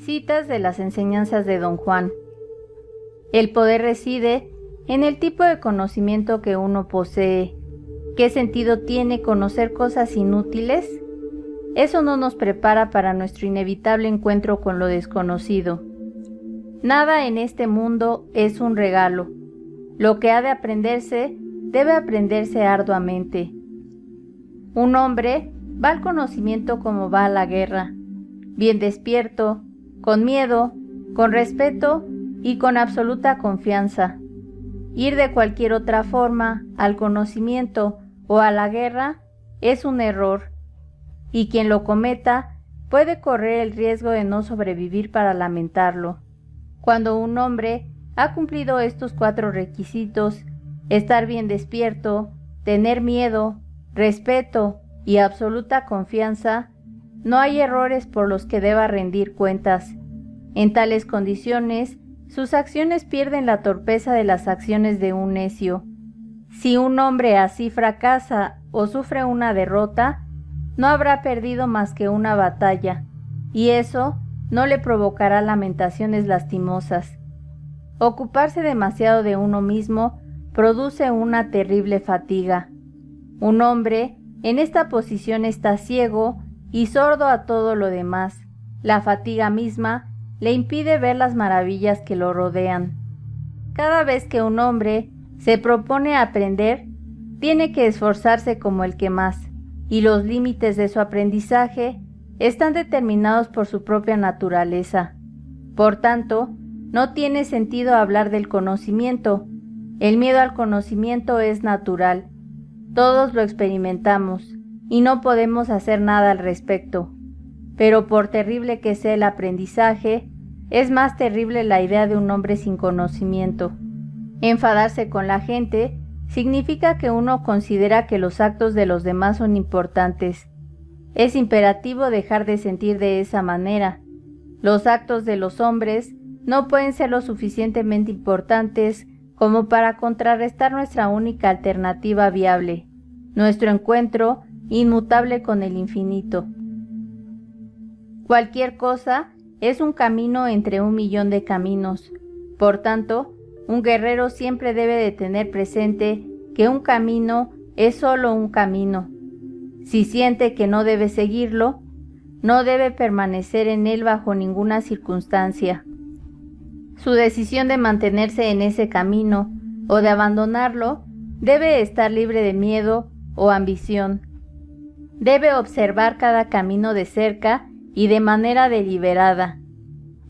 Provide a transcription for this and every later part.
Citas de las enseñanzas de Don Juan. El poder reside en el tipo de conocimiento que uno posee. ¿Qué sentido tiene conocer cosas inútiles? Eso no nos prepara para nuestro inevitable encuentro con lo desconocido. Nada en este mundo es un regalo. Lo que ha de aprenderse, debe aprenderse arduamente. Un hombre va al conocimiento como va a la guerra, bien despierto, con miedo, con respeto y con absoluta confianza. Ir de cualquier otra forma al conocimiento o a la guerra es un error, y quien lo cometa puede correr el riesgo de no sobrevivir para lamentarlo. Cuando un hombre ha cumplido estos 4 requisitos, estar bien despierto, tener miedo, respeto y absoluta confianza, no hay errores por los que deba rendir cuentas. En tales condiciones, sus acciones pierden la torpeza de las acciones de un necio. Si un hombre así fracasa o sufre una derrota, no habrá perdido más que una batalla, y eso no le provocará lamentaciones lastimosas. Ocuparse demasiado de uno mismo produce una terrible fatiga. Un hombre en esta posición está ciego y sordo a todo lo demás. La fatiga misma le impide ver las maravillas que lo rodean. Cada vez que un hombre se propone aprender, tiene que esforzarse como el que más, y los límites de su aprendizaje están determinados por su propia naturaleza. Por tanto, no tiene sentido hablar del conocimiento. El miedo al conocimiento es natural. Todos lo experimentamos, y no podemos hacer nada al respecto. Pero por terrible que sea el aprendizaje, es más terrible la idea de un hombre sin conocimiento. Enfadarse con la gente significa que uno considera que los actos de los demás son importantes. Es imperativo dejar de sentir de esa manera. Los actos de los hombres no pueden ser lo suficientemente importantes como para contrarrestar nuestra única alternativa viable, nuestro encuentro inmutable con el infinito. Cualquier cosa es un camino entre 1.000.000 de caminos. Por tanto, un guerrero siempre debe de tener presente que un camino es solo un camino. Si siente que no debe seguirlo, no debe permanecer en él bajo ninguna circunstancia. Su decisión de mantenerse en ese camino o de abandonarlo debe estar libre de miedo o ambición. Debe observar cada camino de cerca y de manera deliberada.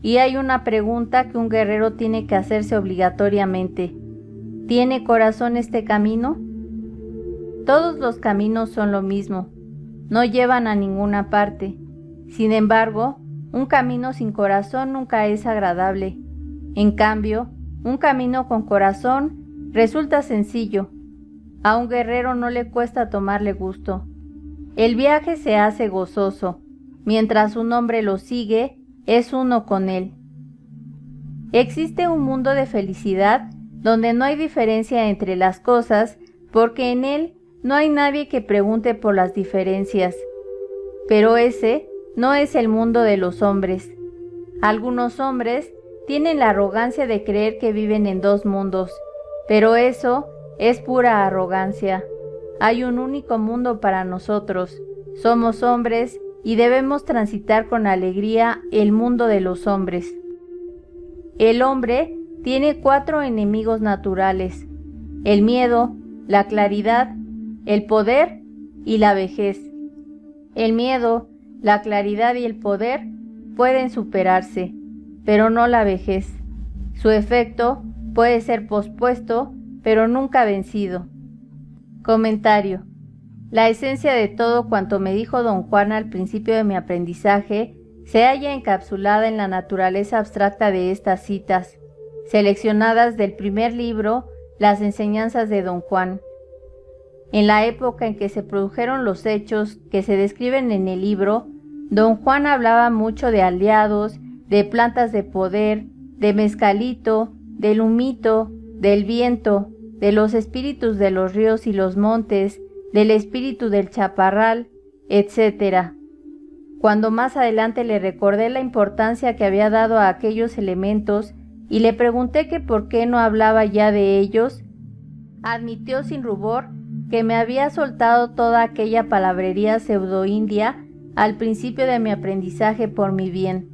Y hay una pregunta que un guerrero tiene que hacerse obligatoriamente. ¿Tiene corazón este camino? Todos los caminos son lo mismo, no llevan a ninguna parte. Sin embargo, un camino sin corazón nunca es agradable. En cambio, un camino con corazón resulta sencillo. A un guerrero no le cuesta tomarle gusto. El viaje se hace gozoso. Mientras un hombre lo sigue, es uno con él. Existe un mundo de felicidad donde no hay diferencia entre las cosas, porque en él no hay nadie que pregunte por las diferencias. Pero ese no es el mundo de los hombres. Algunos hombres tienen la arrogancia de creer que viven en 2 mundos, pero eso es pura arrogancia. Hay un único mundo para nosotros. Somos hombres y debemos transitar con alegría el mundo de los hombres. El hombre tiene 4 enemigos naturales: el miedo, la claridad, el poder y la vejez. El miedo, la claridad y el poder pueden superarse, pero no la vejez. Su efecto puede ser pospuesto, pero nunca vencido. Comentario. La esencia de todo cuanto me dijo Don Juan al principio de mi aprendizaje se halla encapsulada en la naturaleza abstracta de estas citas, seleccionadas del primer libro, Las enseñanzas de Don Juan. En la época en que se produjeron los hechos que se describen en el libro, Don Juan hablaba mucho de aliados, de plantas de poder, de mezcalito, del humito, del viento, de los espíritus de los ríos y los montes, del espíritu del chaparral, etc. Cuando más adelante le recordé la importancia que había dado a aquellos elementos y le pregunté que por qué no hablaba ya de ellos, admitió sin rubor que me había soltado toda aquella palabrería pseudo-india al principio de mi aprendizaje por mi bien.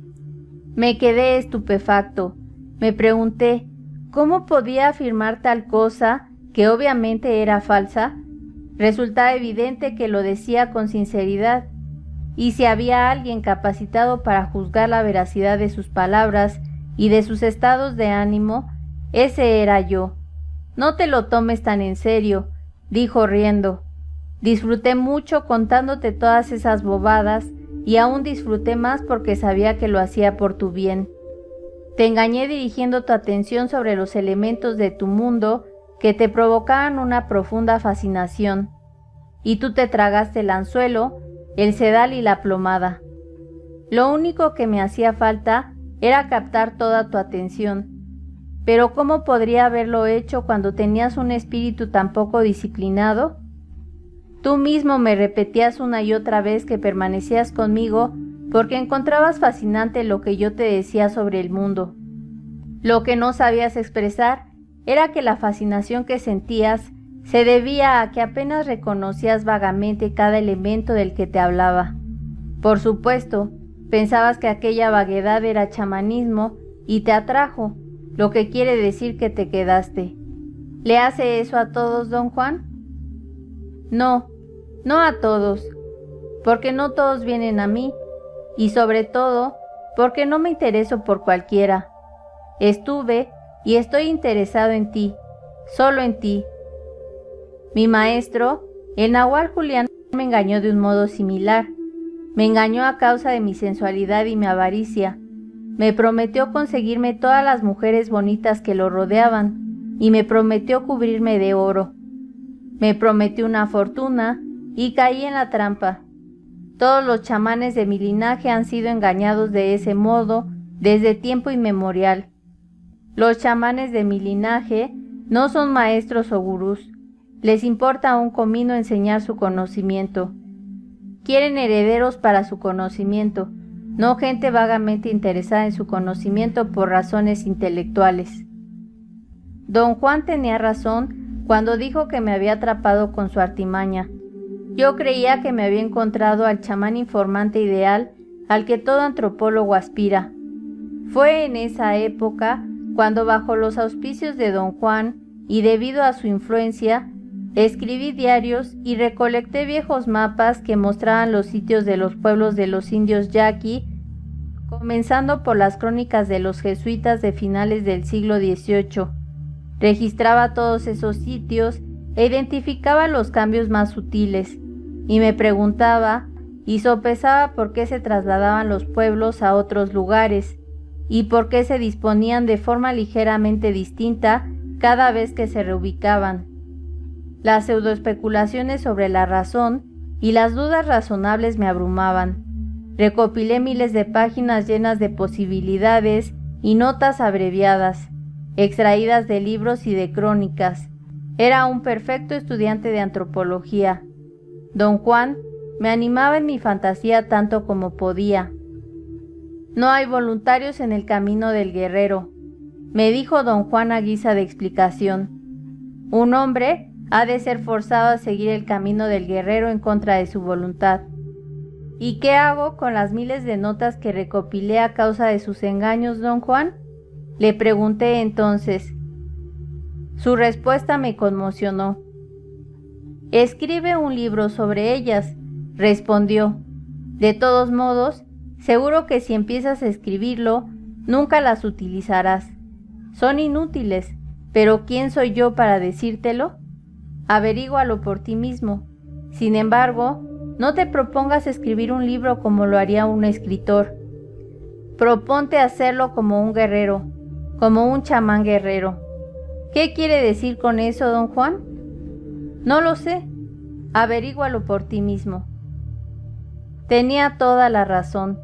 Me quedé estupefacto. Me pregunté, ¿cómo podía afirmar tal cosa que obviamente era falsa? Resultaba evidente que lo decía con sinceridad, y si había alguien capacitado para juzgar la veracidad de sus palabras y de sus estados de ánimo, ese era yo. No te lo tomes tan en serio, dijo riendo. Disfruté mucho contándote todas esas bobadas y aún disfruté más porque sabía que lo hacía por tu bien. Te engañé dirigiendo tu atención sobre los elementos de tu mundo que te provocaban una profunda fascinación, y tú te tragaste el anzuelo, el sedal y la plomada. Lo único que me hacía falta era captar toda tu atención. Pero ¿cómo podría haberlo hecho cuando tenías un espíritu tan poco disciplinado? Tú mismo me repetías una y otra vez que permanecías conmigo porque encontrabas fascinante lo que yo te decía sobre el mundo. Lo que no sabías expresar era que la fascinación que sentías se debía a que apenas reconocías vagamente cada elemento del que te hablaba. Por supuesto, pensabas que aquella vaguedad era chamanismo y te atrajo, lo que quiere decir que te quedaste. ¿Le hace eso a todos, don Juan? No, no a todos, porque no todos vienen a mí, y sobre todo, porque no me intereso por cualquiera. Estuve y estoy interesado en ti, solo en ti. Mi maestro, el nahual Julián, me engañó de un modo similar. Me engañó a causa de mi sensualidad y mi avaricia. Me prometió conseguirme todas las mujeres bonitas que lo rodeaban, y me prometió cubrirme de oro. Me prometió una fortuna, y caí en la trampa. Todos los chamanes de mi linaje han sido engañados de ese modo desde tiempo inmemorial. Los chamanes de mi linaje no son maestros o gurús. Les importa un comino enseñar su conocimiento. Quieren herederos para su conocimiento, no gente vagamente interesada en su conocimiento por razones intelectuales. Don Juan tenía razón cuando dijo que me había atrapado con su artimaña. Yo creía que me había encontrado al chamán informante ideal al que todo antropólogo aspira. Fue en esa época cuando, bajo los auspicios de don Juan y debido a su influencia, escribí diarios y recolecté viejos mapas que mostraban los sitios de los pueblos de los indios yaqui, comenzando por las crónicas de los jesuitas de finales del siglo XVIII. Registraba todos esos sitios e identificaba los cambios más sutiles, y me preguntaba y sopesaba por qué se trasladaban los pueblos a otros lugares, y por qué se disponían de forma ligeramente distinta cada vez que se reubicaban. Las pseudoespeculaciones sobre la razón y las dudas razonables me abrumaban. Recopilé miles de páginas llenas de posibilidades y notas abreviadas, extraídas de libros y de crónicas. Era un perfecto estudiante de antropología. Don Juan me animaba en mi fantasía tanto como podía. No hay voluntarios en el camino del guerrero, me dijo don Juan a guisa de explicación. Un hombre ha de ser forzado a seguir el camino del guerrero en contra de su voluntad. ¿Y qué hago con las miles de notas que recopilé a causa de sus engaños, don Juan?, le pregunté entonces. Su respuesta me conmocionó. Escribe un libro sobre ellas, respondió. De todos modos, seguro que si empiezas a escribirlo, nunca las utilizarás. Son inútiles, pero ¿quién soy yo para decírtelo? Averígualo por ti mismo. Sin embargo, no te propongas escribir un libro como lo haría un escritor. Proponte hacerlo como un guerrero, como un chamán guerrero. ¿Qué quiere decir con eso, don Juan? No lo sé. Averígualo por ti mismo. Tenía toda la razón.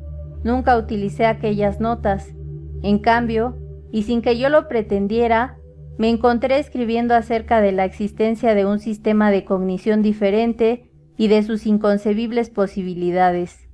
Nunca utilicé aquellas notas. En cambio, y sin que yo lo pretendiera, me encontré escribiendo acerca de la existencia de un sistema de cognición diferente y de sus inconcebibles posibilidades.